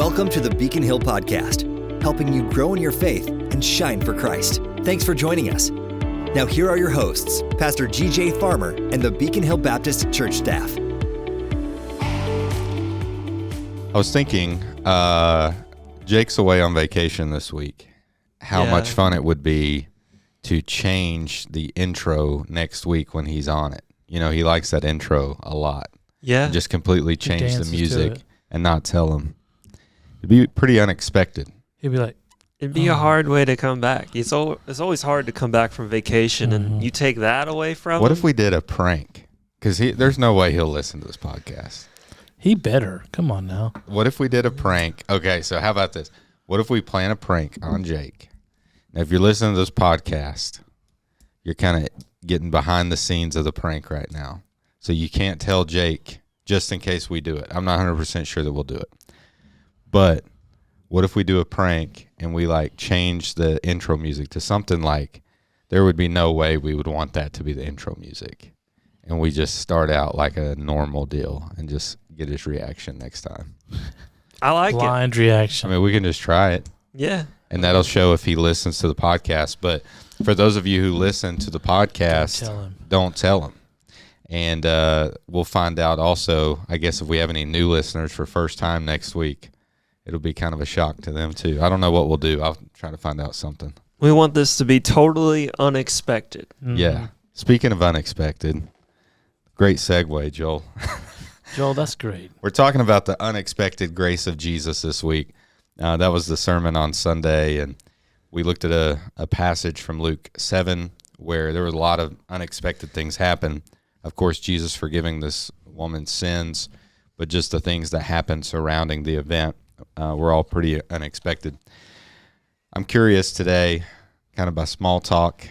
Welcome to the Beacon Hill Podcast, helping you grow in your faith and shine for Christ. Thanks for joining us. Now here are your hosts, Pastor G.J. Farmer and the Beacon Hill Baptist Church staff. I was thinking, Jake's away on vacation this week. How much fun it would be to change the intro next week when he's on it. You know, he likes that intro a lot. Yeah. Just completely change the music and not tell him. It'd be pretty unexpected. He'd be like, it'd be a hard way to come back. It's always hard to come back from vacation, and you take that away from What him? if we did a prank? Because there's no way he'll listen to this podcast. he better. Come on now. What if we did a prank? Okay, so how about this? What if we plan a prank on Jake? Now, if you're listening to this podcast, you're kind of getting behind the scenes of the prank right now. So you can't tell Jake just in case we do it. I'm not 100% sure that we'll do it. But what if we do a prank and we like change the intro music to something like, there would be no way we would want that to be the intro music. And we just start out like a normal deal and just get his reaction next time. I like Blind reaction. I mean, we can just try it. Yeah. And that'll show if he listens to the podcast. But for those of you who listen to the podcast, don't tell him. And we'll find out also, I guess, if we have any new listeners for first time next week. It'll be kind of a shock to them, too. I don't know what we'll do. I'll try to find out something. We want this to be totally unexpected. Mm-hmm. Yeah. Speaking of unexpected, great segue, Joel. Joel, that's great. We're talking about the unexpected grace of Jesus this week. That was the sermon on Sunday, and we looked at a passage from Luke 7 where there was a lot of unexpected things happen. Of course, Jesus forgiving this woman's sins, but just the things that happened surrounding the event were all pretty unexpected. I'm curious today, kind of by small talk,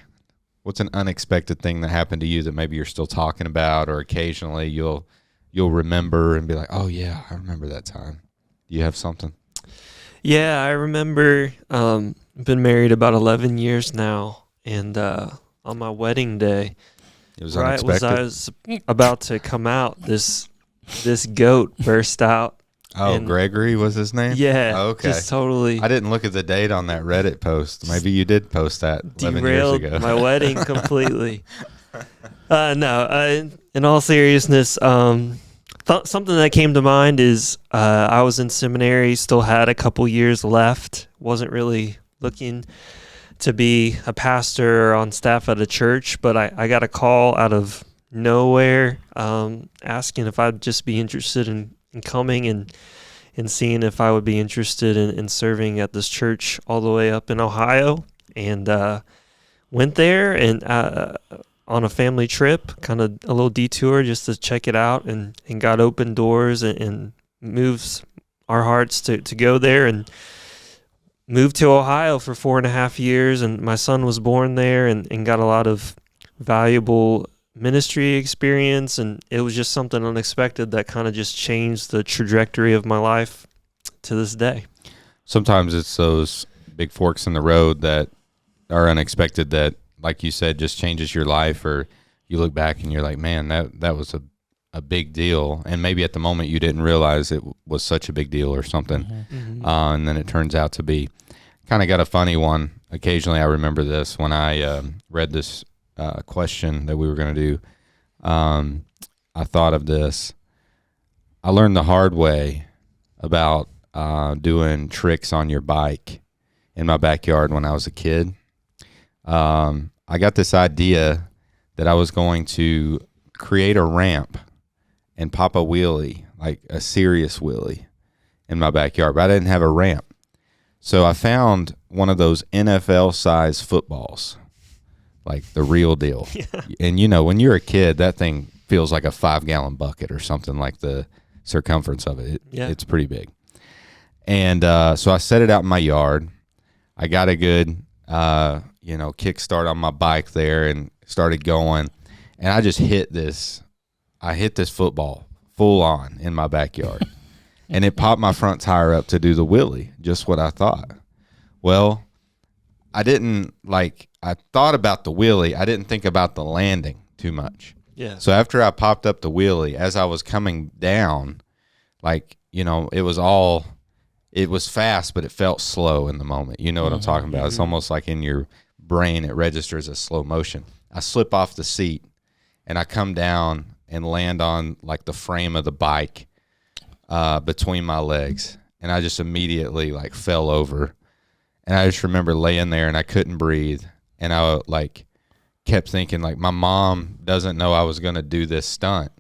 what's an unexpected thing that happened to you that maybe you're still talking about, or occasionally you'll remember and be like, oh yeah, I remember that time. Do you have something? Yeah, I remember been married about 11 years now, and on my wedding day, It was right unexpected. as I was about to come out, this goat burst out. Oh, and Gregory was his name? Yeah, Okay. just totally I didn't look at the date on that Reddit post. Maybe you did post that 11 derailed years ago. my wedding completely. In all seriousness, something that came to mind is I was in seminary, still had a couple years left, wasn't really looking to be a pastor or on staff at a church, but I got a call out of nowhere asking if I'd just be interested in coming and seeing if I would be interested in serving at this church all the way up in Ohio, and went there and on a family trip, kind of a little detour just to check it out, and got open doors and moves our hearts to go there, and moved to Ohio for 4.5 years, and my son was born there, and got a lot of valuable ministry experience, and it was just something unexpected that kind of just changed the trajectory of my life to this day. Sometimes it's those big forks in the road that are unexpected that, like you said, just changes your life, or you look back and you're like, man, that was a big deal. And maybe at the moment you didn't realize it was such a big deal or something. Mm-hmm. And then it turns out to be. Kind of got a funny one. Occasionally I remember this when I read this question that we were going to do. I thought of this. I learned the hard way about doing tricks on your bike in my backyard when I was a kid. I got this idea that I was going to create a ramp and pop a wheelie, like a serious wheelie, in my backyard, but I didn't have a ramp. So I found one of those NFL-size footballs, like the real deal. Yeah. And, you know, when you're a kid, that thing feels like a 5-gallon bucket or something, like the circumference of it. It's pretty big. And so I set it out in my yard. I got a good, kickstart on my bike there and started going. And I just hit this football full on in my backyard. And it popped my front tire up to do the wheelie, just what I thought. Well, I thought about the wheelie. I didn't think about the landing too much. Yeah. So after I popped up the wheelie, as I was coming down, it it was fast, but it felt slow in the moment. You know what I'm talking about? It's almost like in your brain, it registers as slow motion. I slip off the seat and I come down and land on like the frame of the bike between my legs. And I just immediately like fell over. And I just remember laying there and I couldn't breathe. And I like kept thinking like, my mom doesn't know I was going to do this stunt.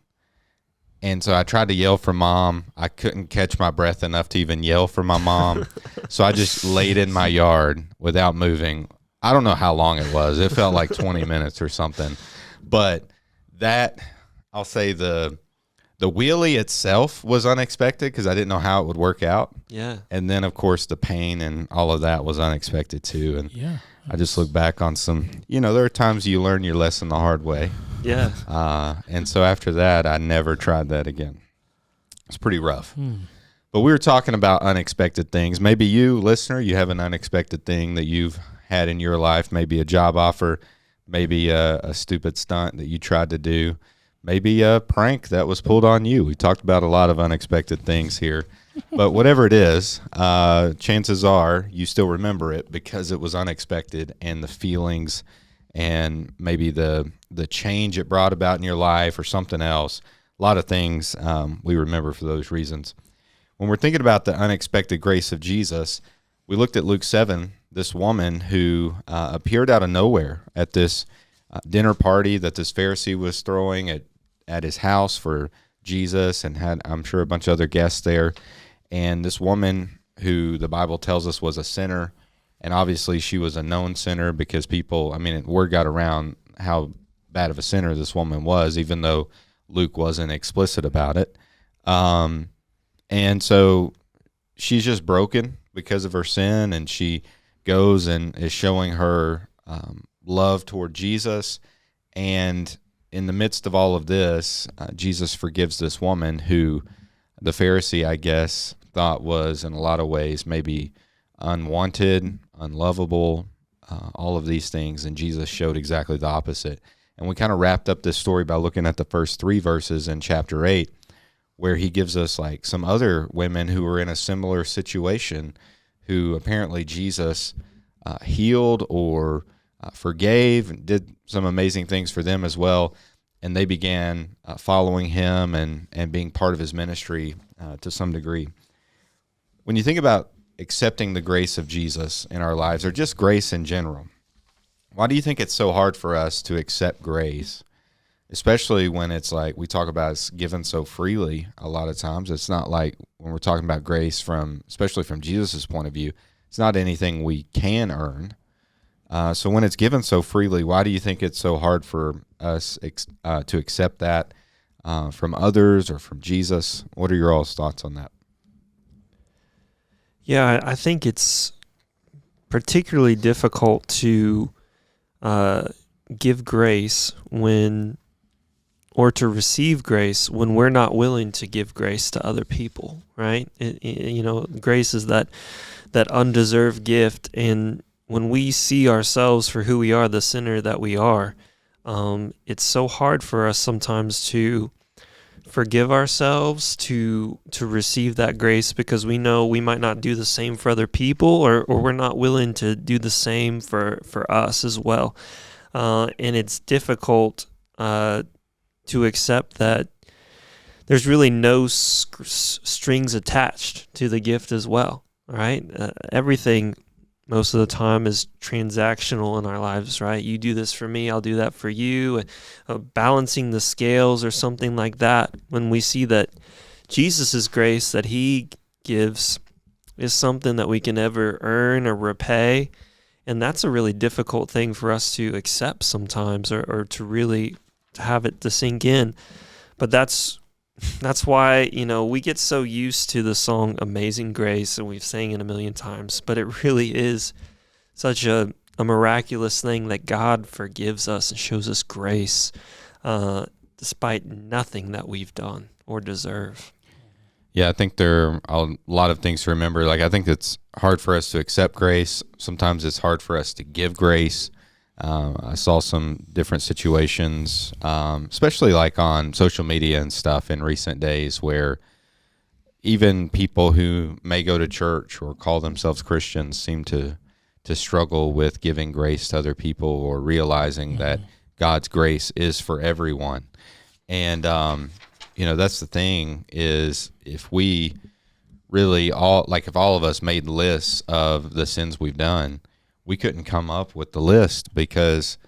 And so I tried to yell for Mom. I couldn't catch my breath enough to even yell for my mom. So I just laid in my yard without moving. I don't know how long it was. It felt like 20 minutes or something. But that, I'll say the wheelie itself was unexpected because I didn't know how it would work out. Yeah. And then, of course, the pain and all of that was unexpected too. And Yeah. I just look back on some, there are times you learn your lesson the hard way. Yeah. And so after that, I never tried that again. It's pretty rough. But we were talking about unexpected things. Maybe you, listener, you have an unexpected thing that you've had in your life, maybe a job offer, maybe a stupid stunt that you tried to do, maybe a prank that was pulled on you. We talked about a lot of unexpected things here. But whatever it is, chances are you still remember it because it was unexpected, and the feelings and maybe the change it brought about in your life or something else. A lot of things we remember for those reasons. When we're thinking about the unexpected grace of Jesus, we looked at Luke 7, this woman who appeared out of nowhere at this dinner party that this Pharisee was throwing at his house for Jesus, and had, I'm sure, a bunch of other guests there. And this woman, who the Bible tells us was a sinner, and obviously she was a known sinner because word got around how bad of a sinner this woman was, even though Luke wasn't explicit about it. And so she's just broken because of her sin, and she goes and is showing her love toward Jesus. And in the midst of all of this, Jesus forgives this woman who the Pharisee, I guess, thought was in a lot of ways maybe unwanted, unlovable, all of these things. And Jesus showed exactly the opposite. And we kind of wrapped up this story by looking at the first 3 verses in chapter 8, where he gives us like some other women who were in a similar situation, who apparently Jesus healed or forgave, and did some amazing things for them as well. And they began following him and being part of his ministry to some degree. When you think about accepting the grace of Jesus in our lives, or just grace in general, why do you think it's so hard for us to accept grace? Especially when it's like we talk about it's given so freely a lot of times. It's not like when we're talking about grace especially from Jesus' point of view, it's not anything we can earn. So when it's given so freely, why do you think it's so hard for us to accept that from others or from Jesus? What are your all's thoughts on that? Yeah, I think it's particularly difficult to give grace or to receive grace when we're not willing to give grace to other people, right? Grace is that undeserved gift, and when we see ourselves for who we are, the sinner that we are, it's so hard for us sometimes to forgive ourselves, to receive that grace, because we know we might not do the same for other people, or we're not willing to do the same for us as well. And it's difficult to accept that there's really no strings attached to the gift as well, right? Everything most of the time is transactional in our lives, right? You do this for me, I'll do that for you. Balancing the scales or something like that. When we see that Jesus' grace that he gives is something that we can never earn or repay, and that's a really difficult thing for us to accept sometimes, or to really have it to sink in. But that's why, we get so used to the song Amazing Grace, and we've sang it a million times, but it really is such a miraculous thing that God forgives us and shows us grace despite nothing that we've done or deserve. Yeah, I think there are a lot of things to remember. Like, I think it's hard for us to accept grace. Sometimes it's hard for us to give grace. I saw some different situations, especially like on social media and stuff in recent days, where, even people who may go to church or call themselves Christians seem to struggle with giving grace to other people or realizing that God's grace is for everyone. And, that's the thing is if we really if all of us made lists of the sins we've done, we couldn't come up with the list because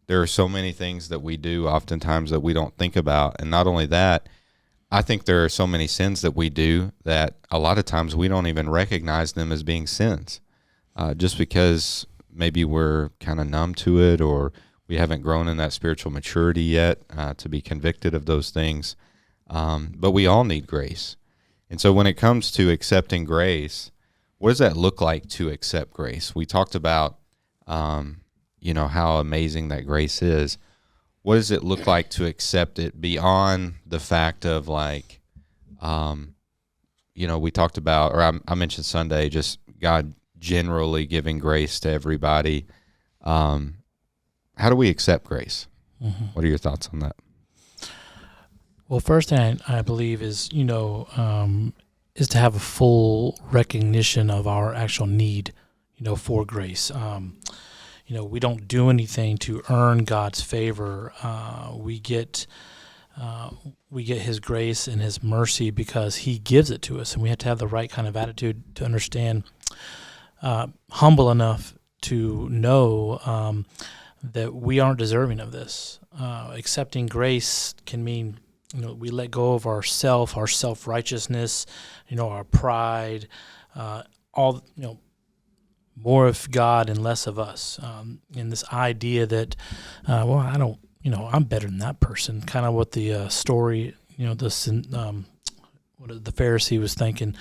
there are so many things that we do oftentimes that we don't think about. And not only that, I think there are so many sins that we do that a lot of times we don't even recognize them as being sins, just because maybe we're kind of numb to it or we haven't grown in that spiritual maturity yet to be convicted of those things. But we all need grace. And so when it comes to accepting grace, what does that look like to accept grace? We talked about, how amazing that grace is. What does it look like to accept it beyond the fact of we talked about, or I mentioned Sunday, just God generally giving grace to everybody. How do we accept grace? Mm-hmm. What are your thoughts on that? Well, first thing I believe is, is to have a full recognition of our actual need, for grace. We don't do anything to earn God's favor. We get His grace and His mercy because He gives it to us, and we have to have the right kind of attitude to understand, humble enough to know that we aren't deserving of this. Accepting grace can mean, we let go of our self-righteousness, our pride, more of God and less of us. And this idea that, I don't, I'm better than that person. Kind of what the story, what the Pharisee was thinking,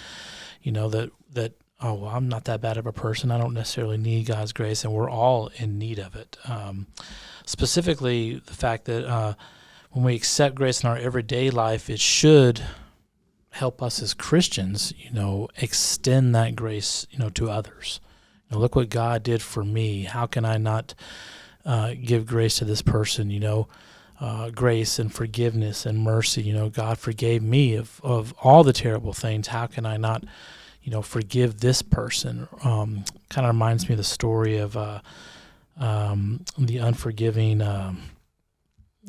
that I'm not that bad of a person. I don't necessarily need God's grace, and we're all in need of it. Specifically, the fact that when we accept grace in our everyday life, it should help us as Christians, extend that grace, to others. Look what God did for me. How can I not give grace to this person? Grace and forgiveness and mercy. God forgave me of all the terrible things. How can I not, forgive this person? Kind of reminds me of the story of the unforgiving.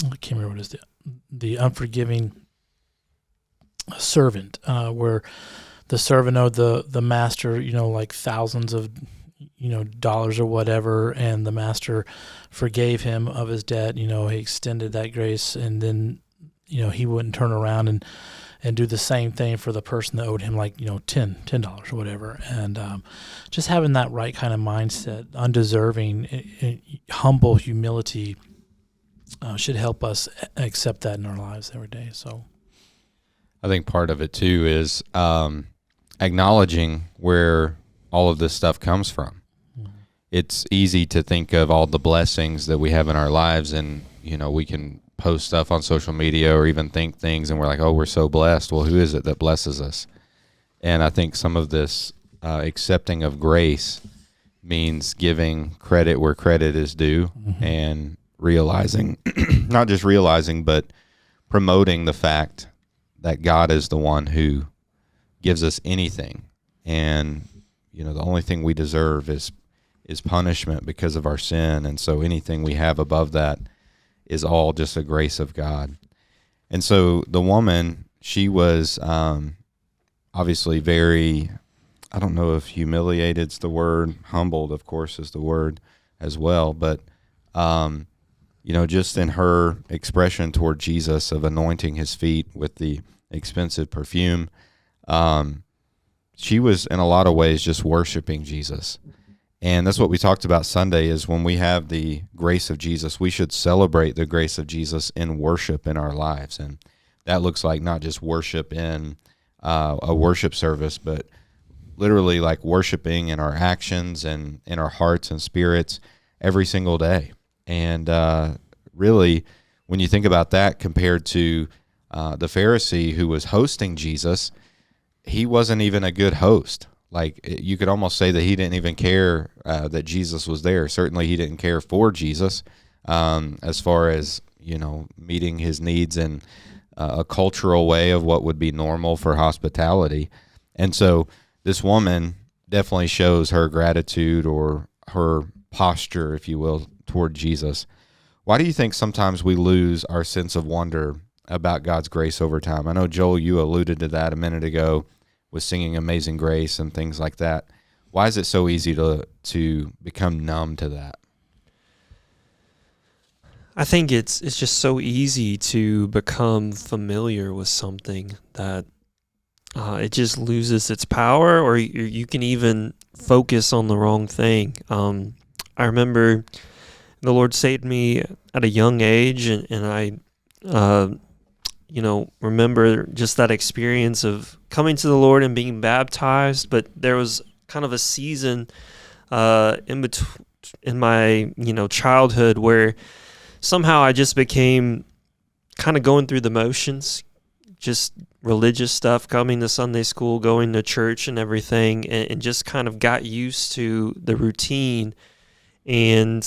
I can't remember what it is. The unforgiving servant, where the servant owed the master, like thousands of dollars or whatever, and the master forgave him of his debt. He extended that grace, and then he wouldn't turn around and do the same thing for the person that owed him like $10 or whatever. And just having that right kind of mindset, undeserving, humble humility should help us accept that in our lives every day. So I think part of it too is acknowledging where all of this stuff comes from. It's easy to think of all the blessings that we have in our lives, and we can post stuff on social media or even think things, and we're like, oh, we're so blessed. Well, who is it that blesses us? And I think some of this accepting of grace means giving credit where credit is due, and realizing, not just realizing, but promoting the fact that God is the one who gives us anything. And the only thing we deserve is punishment because of our sin. And so anything we have above that is all just a grace of God. And so the woman, she was obviously very, I don't know if humiliated's the word, humbled, of course, is the word as well. But, just in her expression toward Jesus of anointing his feet with the expensive perfume, she was in a lot of ways just worshiping Jesus. And that's what we talked about Sunday, is when we have the grace of Jesus, we should celebrate the grace of Jesus in worship in our lives. And that looks like not just worship in a worship service, but literally like worshiping in our actions and in our hearts and spirits every single day. And really, when you think about that compared to the Pharisee who was hosting Jesus, he wasn't even a good host. Like, you could almost say that he didn't even care that Jesus was there. Certainly he didn't care for Jesus as far as, meeting his needs and a cultural way of what would be normal for hospitality. And so this woman definitely shows her gratitude or her posture, if you will, toward Jesus. Why do you think sometimes we lose our sense of wonder about God's grace over time? I know, Joel, you alluded to that a minute ago with singing Amazing Grace and things like that. Why is it so easy to become numb to that? I think it's just so easy to become familiar with something that it just loses its power, or you can even focus on the wrong thing. I remember the Lord saved me at a young age, and I, remember just that experience of coming to the Lord and being baptized. But there was kind of a season in my childhood where somehow I just became kind of going through the motions, just religious stuff, coming to Sunday school, going to church and everything, and just kind of got used to the routine. And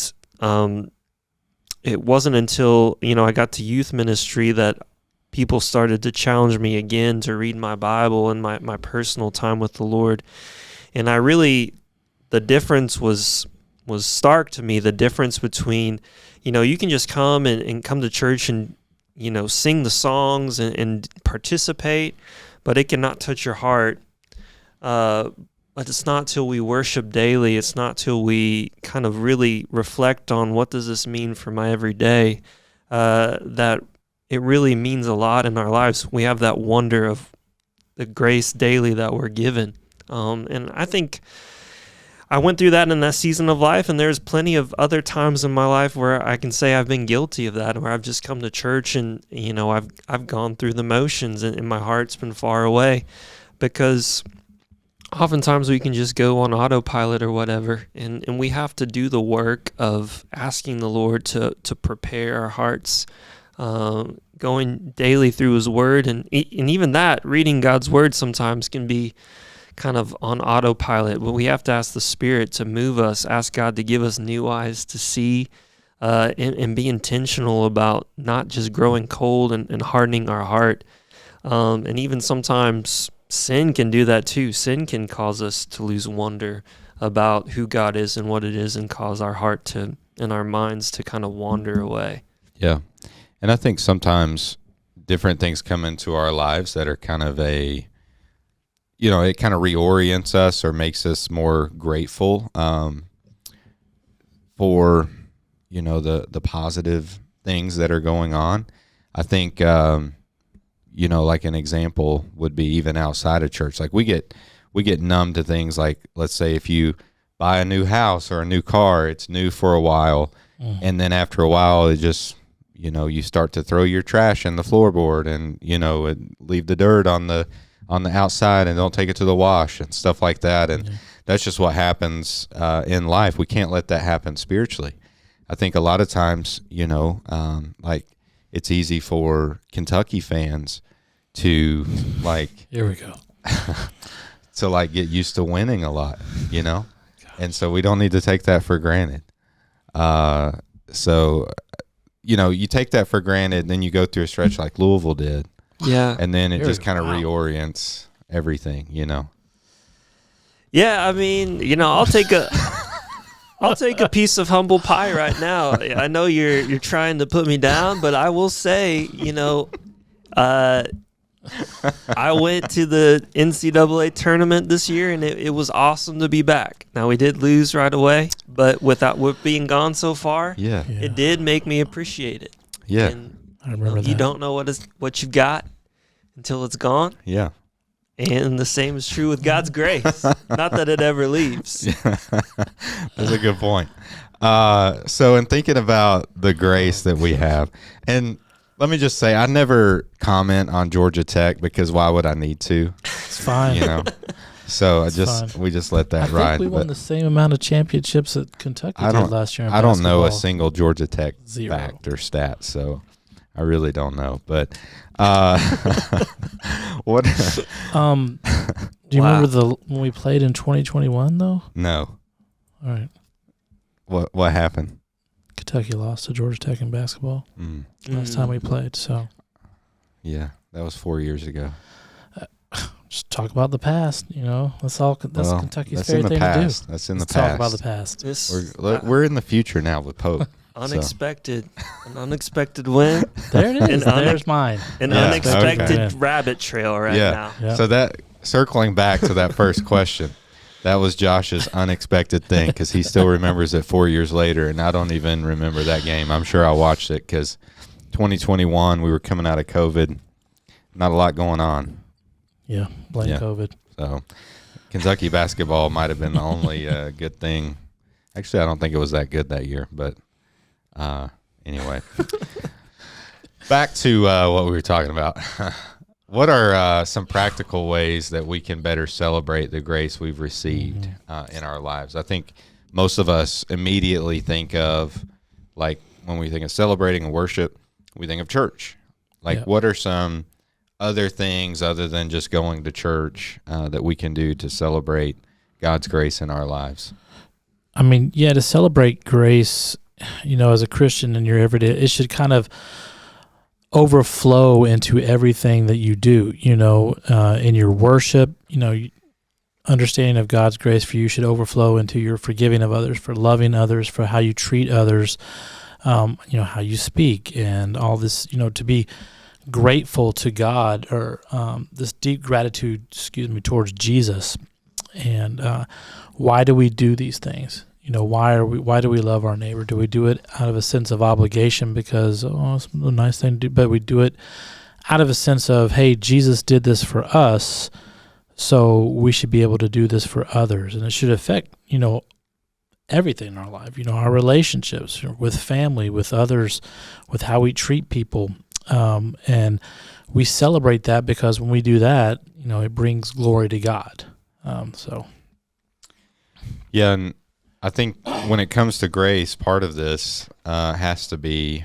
it wasn't until, I got to youth ministry that people started to challenge me again to read my Bible and my personal time with the Lord. And the difference was stark to me, the difference between, you can just come and come to church and, sing the songs and participate, but it cannot touch your heart. But it's not till we worship daily, it's not till we kind of really reflect on what does this mean for my everyday, that it really means a lot in our lives. We have that wonder of the grace daily that we're given. And I think I went through that in that season of life, and there's plenty of other times in my life where I can say I've been guilty of that, where I've just come to church and, I've gone through the motions and my heart's been far away, because oftentimes we can just go on autopilot or whatever, and we have to do the work of asking the Lord to prepare our hearts, going daily through His Word, and even that, reading God's Word sometimes can be kind of on autopilot, but we have to ask the Spirit to move us, ask God to give us new eyes to see, and be intentional about not just growing cold and hardening our heart. And even sometimes sin can do that too. Sin can cause us to lose wonder about who God is and what it is, and cause our heart to and our minds to kind of wander away. Yeah. And I think sometimes different things come into our lives that are kind of it kind of reorients us or makes us more grateful for, the positive things that are going on. I think, like an example would be even outside of church. Like we get numb to things like, let's say if you buy a new house or a new car, it's new for a while. And then after a while, it just, you start to throw your trash in the floorboard and, leave the dirt on the outside and don't take it to the wash and stuff like that. And that's just what happens in life. We can't let that happen spiritually. I think a lot of times, like it's easy for Kentucky fans to here we go. to get used to winning a lot, and so we don't need to take that for granted. So, you take that for granted, then you go through a stretch like Louisville did. Yeah. And then it just kind of reorients everything, Yeah, I mean, I'll take a piece of humble pie right now. I know you're trying to put me down, but I will say, I went to the NCAA tournament this year, and it was awesome to be back. Now, we did lose right away, but with being gone so far, it did make me appreciate it. Yeah. And, I remember that. You don't know what you've got until it's gone. Yeah. And the same is true with God's grace. Not that it ever leaves. That's a good point. So in thinking about the grace that we have, and let me just say, I never comment on Georgia Tech because why would I need to? It's fine. So we just let that ride. I think we won the same amount of championships that Kentucky did last year in I don't know a basketball. single Georgia Tech Zero. fact or stat, so I really don't know. But what? Do you remember when we played in 2021 though? No. All right. What happened? Kentucky lost to Georgia Tech in basketball last time we played. So Yeah, that was 4 years ago. Just talk about the past, That's Kentucky's that's favorite in the thing past. to do. That's in Let's the past. talk about the past. We're in the future now with Pope. Unexpected, an unexpected win. There it is. There's mine. An Yeah, unexpected okay. rabbit trail right now. Yeah. So that circling back to that first question, that was Josh's unexpected thing because he still remembers it 4 years later, and I don't even remember that game. I'm sure I watched it because 2021 we were coming out of COVID, not a lot going on. Yeah, blame COVID. So Kentucky basketball might have been the only good thing. Actually, I don't think it was that good that year, but anyway. Back to what we were talking about. What are some practical ways that we can better celebrate the grace we've received in our lives? I think most of us immediately think of, like, when we think of celebrating and worship, we think of church. Like, what are some other things other than just going to church that we can do to celebrate God's grace in our lives? I mean, to celebrate grace, as a Christian in your everyday, it should kind of overflow into everything that you do, in your worship, understanding of God's grace for you should overflow into your forgiving of others, for loving others, for how you treat others, how you speak, and all this, to be grateful to God, or this deep gratitude, towards Jesus. And why do we do these things? Why do we love our neighbor? Do we do it out of a sense of obligation because, it's a nice thing to do, but we do it out of a sense of, hey, Jesus did this for us, so we should be able to do this for others. And it should affect, everything in our life, our relationships with family, with others, with how we treat people. And we celebrate that because when we do that, it brings glory to God. Yeah, and I think when it comes to grace, part of this has to be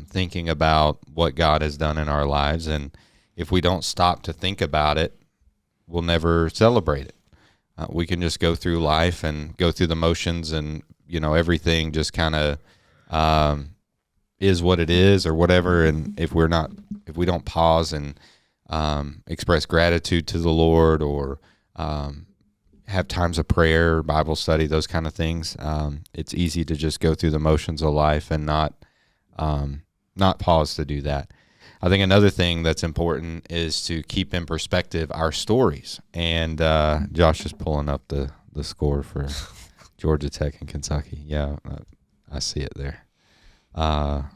thinking about what God has done in our lives. And if we don't stop to think about it, we'll never celebrate it. We can just go through life and go through the motions, and everything just kind of is what it is or whatever. And if we don't pause and express gratitude to the Lord, or have times of prayer, Bible study, those kind of things, it's easy to just go through the motions of life and not pause to do that. I think another thing that's important is to keep in perspective our stories. And Josh is pulling up the score for Georgia Tech and Kentucky. Yeah, I see it there. Are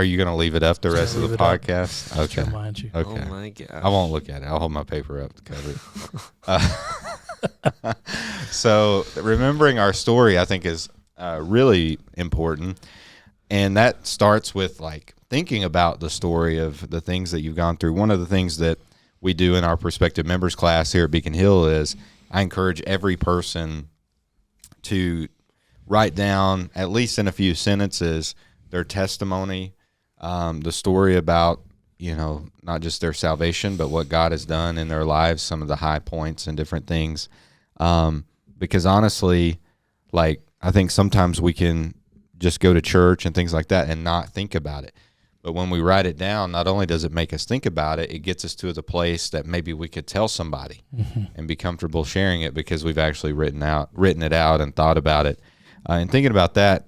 you going to leave it up the rest of the podcast? Okay. Remind you. Okay. Oh my gosh. I won't look at it. I'll hold my paper up to cover it. So remembering our story, I think, is really important. And that starts with, like, thinking about the story of the things that you've gone through. One of the things that we do in our prospective members class here at Beacon Hill is I encourage every person to write down, at least in a few sentences, their testimony, the story about, not just their salvation, but what God has done in their lives, some of the high points and different things. Because honestly, like, I think sometimes we can just go to church and things like that and not think about it. But when we write it down, not only does it make us think about it, it gets us to the place that maybe we could tell somebody and be comfortable sharing it because we've actually written it out and thought about it. And thinking about that,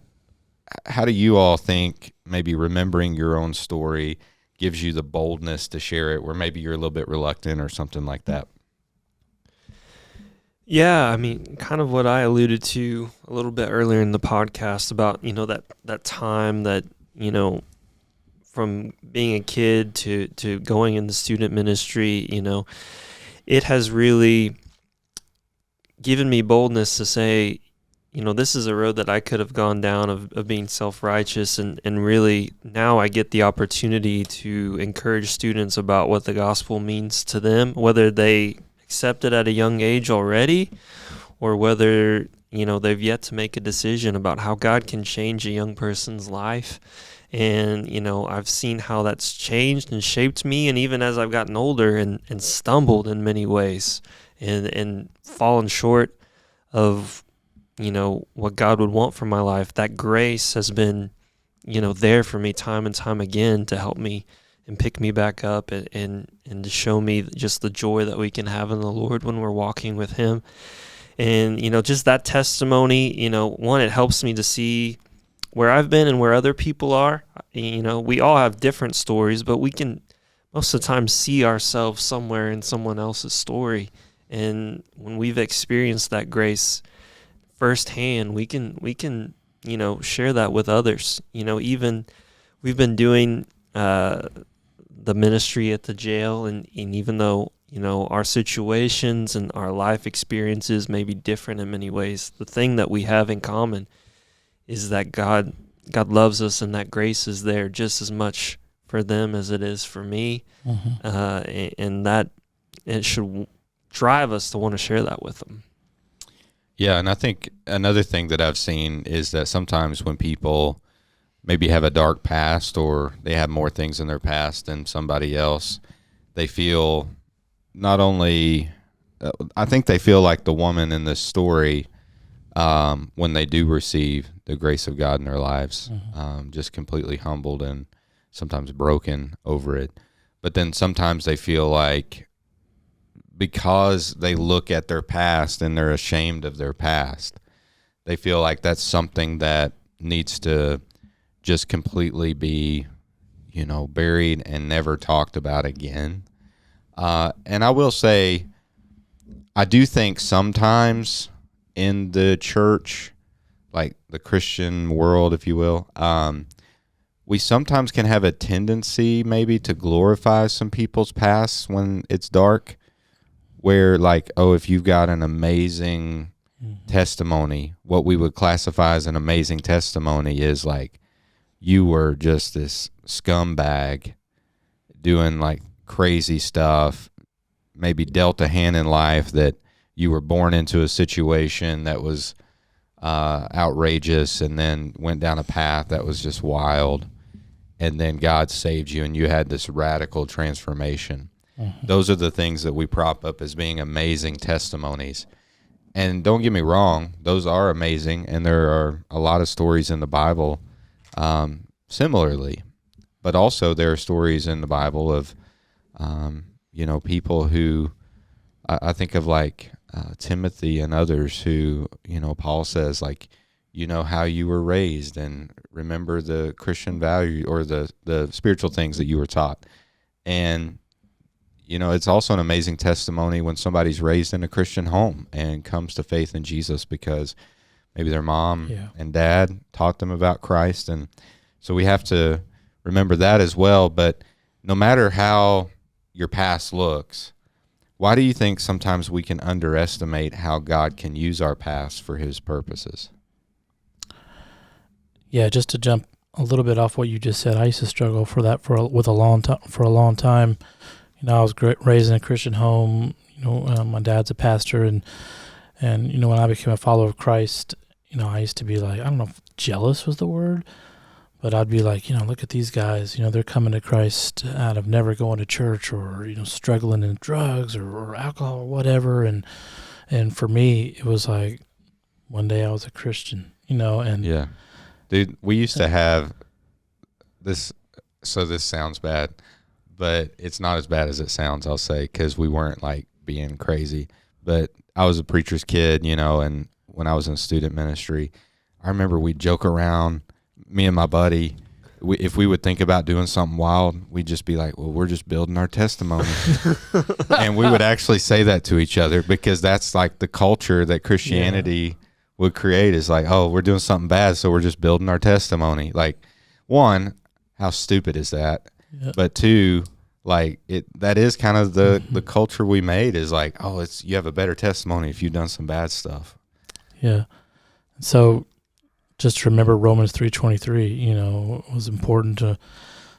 how do you all think maybe remembering your own story gives you the boldness to share it, where maybe you're a little bit reluctant or something like that? Yeah, I mean, kind of what I alluded to a little bit earlier in the podcast about, that time that, from being a kid to going in the student ministry, it has really given me boldness to say, this is a road that I could have gone down of being self-righteous, and really now I get the opportunity to encourage students about what the gospel means to them, whether they accept it at a young age already, or whether, they've yet to make a decision about how God can change a young person's life. And, I've seen how that's changed and shaped me. And even as I've gotten older and stumbled in many ways and fallen short of, what God would want for my life, that grace has been, there for me time and time again to help me and pick me back up, and to show me just the joy that we can have in the Lord when we're walking with him. And, just that testimony, one, it helps me to see where I've been and where other people are. We all have different stories, but we can most of the time see ourselves somewhere in someone else's story. And when we've experienced that grace firsthand, we can share that with others. Even we've been doing the ministry at the jail, and even though our situations and our life experiences may be different in many ways, the thing that we have in common is that God loves us, and that grace is there just as much for them as it is for me. And that it should drive us to want to share that with them. Yeah, and I think another thing that I've seen is that sometimes when people maybe have a dark past, or they have more things in their past than somebody else, they feel not only, I think they feel like the woman in this story, when they do receive the grace of God in their lives, just completely humbled and sometimes broken over it. But then sometimes they feel like, because they look at their past and they're ashamed of their past, they feel like that's something that needs to just completely be, buried and never talked about again. And I will say, I do think sometimes in the church, like the Christian world, if you will, we sometimes can have a tendency maybe to glorify some people's past when it's dark, where like, oh, if you've got an amazing testimony, what we would classify as an amazing testimony is like, you were just this scumbag doing like crazy stuff, maybe dealt a hand in life, that you were born into a situation that was outrageous, and then went down a path that was just wild, and then God saved you and you had this radical transformation. Those are the things that we prop up as being amazing testimonies. And don't get me wrong, those are amazing, and there are a lot of stories in the Bible similarly. But also there are stories in the Bible of, people who, I think of like Timothy and others who, Paul says, like, how you were raised, and remember the Christian value or the spiritual things that you were taught. And it's also an amazing testimony when somebody's raised in a Christian home and comes to faith in Jesus because maybe their mom and dad taught them about Christ. And so we have to remember that as well. But no matter how your past looks, why do you think sometimes we can underestimate how God can use our past for his purposes? Yeah, just to jump a little bit off what you just said, I used to struggle for that for a long time. I was raised in a Christian home. My dad's a pastor, and when I became a follower of Christ, I used to be like, I don't know if jealous was the word, but I'd be like, look at these guys. They're coming to Christ out of never going to church, or struggling in drugs or alcohol or whatever. And for me, it was like one day I was a Christian. And yeah, dude, we used to have this. So this sounds bad, but it's not as bad as it sounds, I'll say, because we weren't like being crazy. But I was a preacher's kid, and when I was in student ministry, I remember we'd joke around, me and my buddy, if we would think about doing something wild, we'd just be like, well, we're just building our testimony. And we would actually say that to each other, because that's like the culture that Christianity would create, is like, oh, we're doing something bad, so we're just building our testimony. Like, one, how stupid is that? Yep. But two, like, that is kind of the culture we made, is like, oh, you have a better testimony if you've done some bad stuff. Yeah. So just remember Romans 3:23, it was important to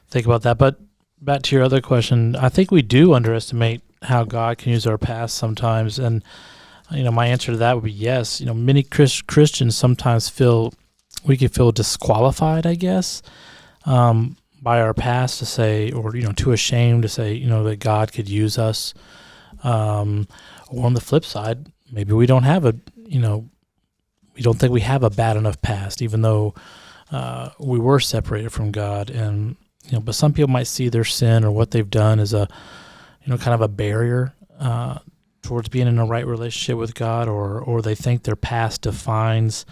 think about that. But back to your other question, I think we do underestimate how God can use our past sometimes. And, my answer to that would be yes. Many Christians sometimes we could feel disqualified, I guess, by our past to say, or, too ashamed to say, that God could use us. Or on the flip side, maybe we don't have we don't think we have a bad enough past, even though we were separated from God. And But some people might see their sin or what they've done as a, kind of a barrier towards being in a right relationship with God, or they think their past defines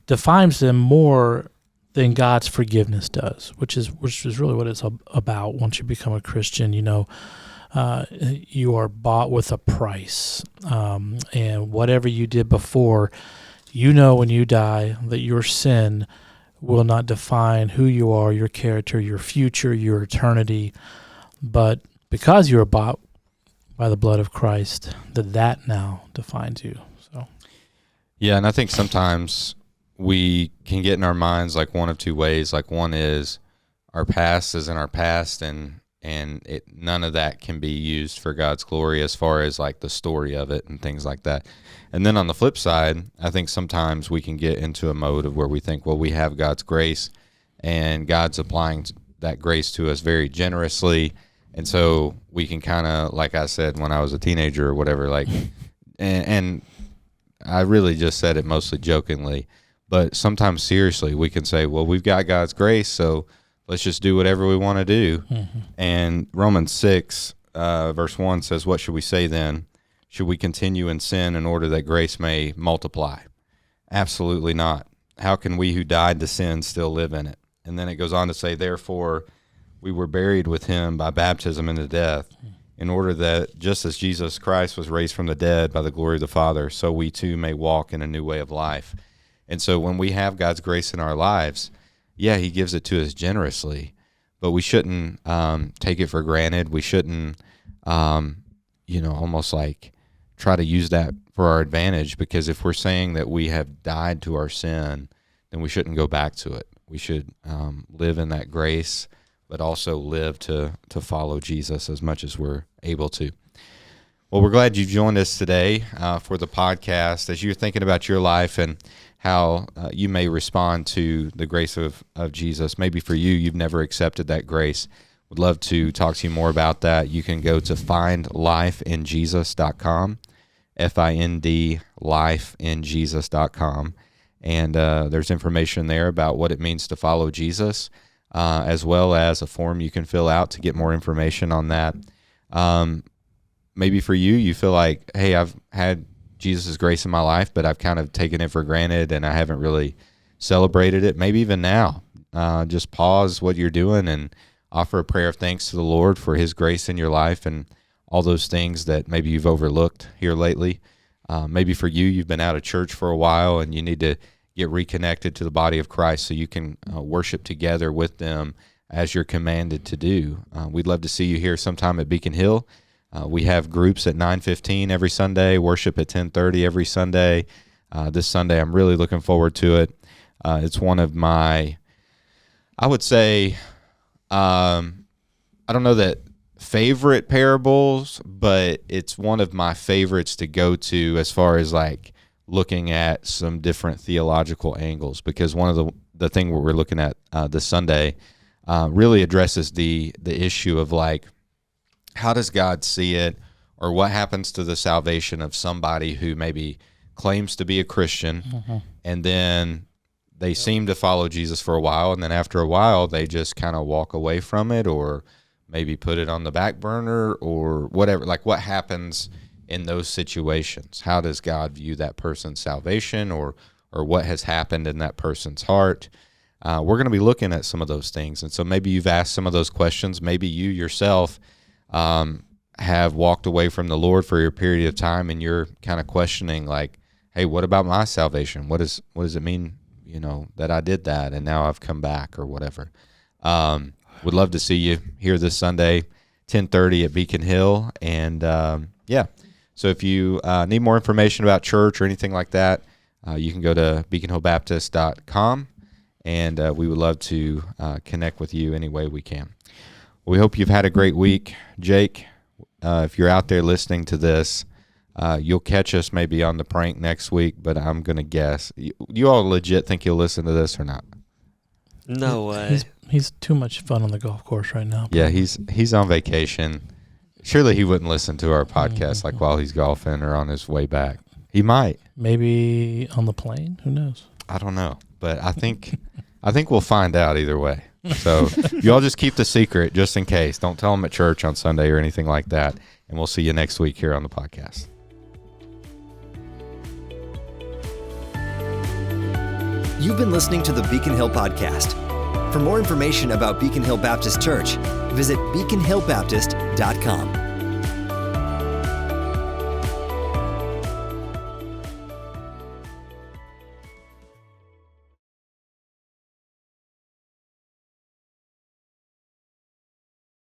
them more than God's forgiveness does, which is really what it's about. Once you become a Christian, you are bought with a price, and whatever you did before, when you die that your sin will not define who you are, your character, your future, your eternity, but because you are bought by the blood of Christ, that now defines you. So, yeah, and I think sometimes we can get in our minds like one of two ways. Like one is our past is in our past, and none of that can be used for God's glory as far as like the story of it and things like that. And then on the flip side, I think sometimes we can get into a mode of where we think, well, we have God's grace and God's applying that grace to us very generously. And so we can kind of, like I said when I was a teenager or whatever, like, and I really just said it mostly jokingly, but sometimes seriously, we can say, well, we've got God's grace, so let's just do whatever we want to do. Mm-hmm. And Romans 6, verse 1 says, what should we say then? Should we continue in sin in order that grace may multiply? Absolutely not. How can we who died to sin still live in it? And then it goes on to say, therefore, we were buried with him by baptism into death, in order that just as Jesus Christ was raised from the dead by the glory of the Father, so we too may walk in a new way of life. And so when we have God's grace in our lives, yeah, he gives it to us generously, but we shouldn't take it for granted. We shouldn't, almost like try to use that for our advantage, because if we're saying that we have died to our sin, then we shouldn't go back to it. We should live in that grace, but also live to follow Jesus as much as we're able to. Well, we're glad you've joined us today for the podcast as you're thinking about your life and how you may respond to the grace of Jesus. Maybe for you, you've never accepted that grace. Would love to talk to you more about that. You can go to findlifeinjesus.com, findlifeinjesus.com, and there's information there about what it means to follow Jesus, as well as a form you can fill out to get more information on that. Maybe for you, you feel like, hey, I've had Jesus' grace in my life, but I've kind of taken it for granted and I haven't really celebrated it. Maybe even now, just pause what you're doing and offer a prayer of thanks to the Lord for his grace in your life and all those things that maybe you've overlooked here lately. Maybe for you, you've been out of church for a while and you need to get reconnected to the body of Christ so you can worship together with them as you're commanded to do. We'd love to see you here sometime at Beacon Hill. We have groups at 9:15 every Sunday, worship at 10:30 every Sunday. This Sunday, I'm really looking forward to it. It's one of my, I would say, I don't know that favorite parables, but it's one of my favorites to go to as far as like looking at some different theological angles, because one of the thing we're looking at this Sunday really addresses the issue of like, how does God see it, or what happens to the salvation of somebody who maybe claims to be a Christian, mm-hmm. and then they seem to follow Jesus for a while, and then after a while they just kind of walk away from it, or maybe put it on the back burner, or whatever. Like, what happens in those situations? How does God view that person's salvation, or what has happened in that person's heart? We're going to be looking at some of those things, and so maybe you've asked some of those questions. Maybe you yourself have walked away from the Lord for a period of time, and you're kind of questioning, like, hey, what about my salvation? What does it mean, that I did that and now I've come back, or whatever? Would love to see you here this Sunday, 10:30 at Beacon Hill. And so if you need more information about church or anything like that, you can go to beaconhillbaptist.com, and we would love to connect with you any way we can. We hope you've had a great week. Jake, if you're out there listening to this, you'll catch us maybe on the prank next week, but I'm going to guess. You all legit think you'll listen to this or not? No way. He's too much fun on the golf course right now. Yeah, he's on vacation. Surely he wouldn't listen to our podcast like while he's golfing or on his way back. He might. Maybe on the plane. Who knows? I don't know, but I think we'll find out either way. So you all just keep the secret just in case. Don't tell them at church on Sunday or anything like that. And we'll see you next week here on the podcast. You've been listening to the Beacon Hill Podcast. For more information about Beacon Hill Baptist Church, visit beaconhillbaptist.com.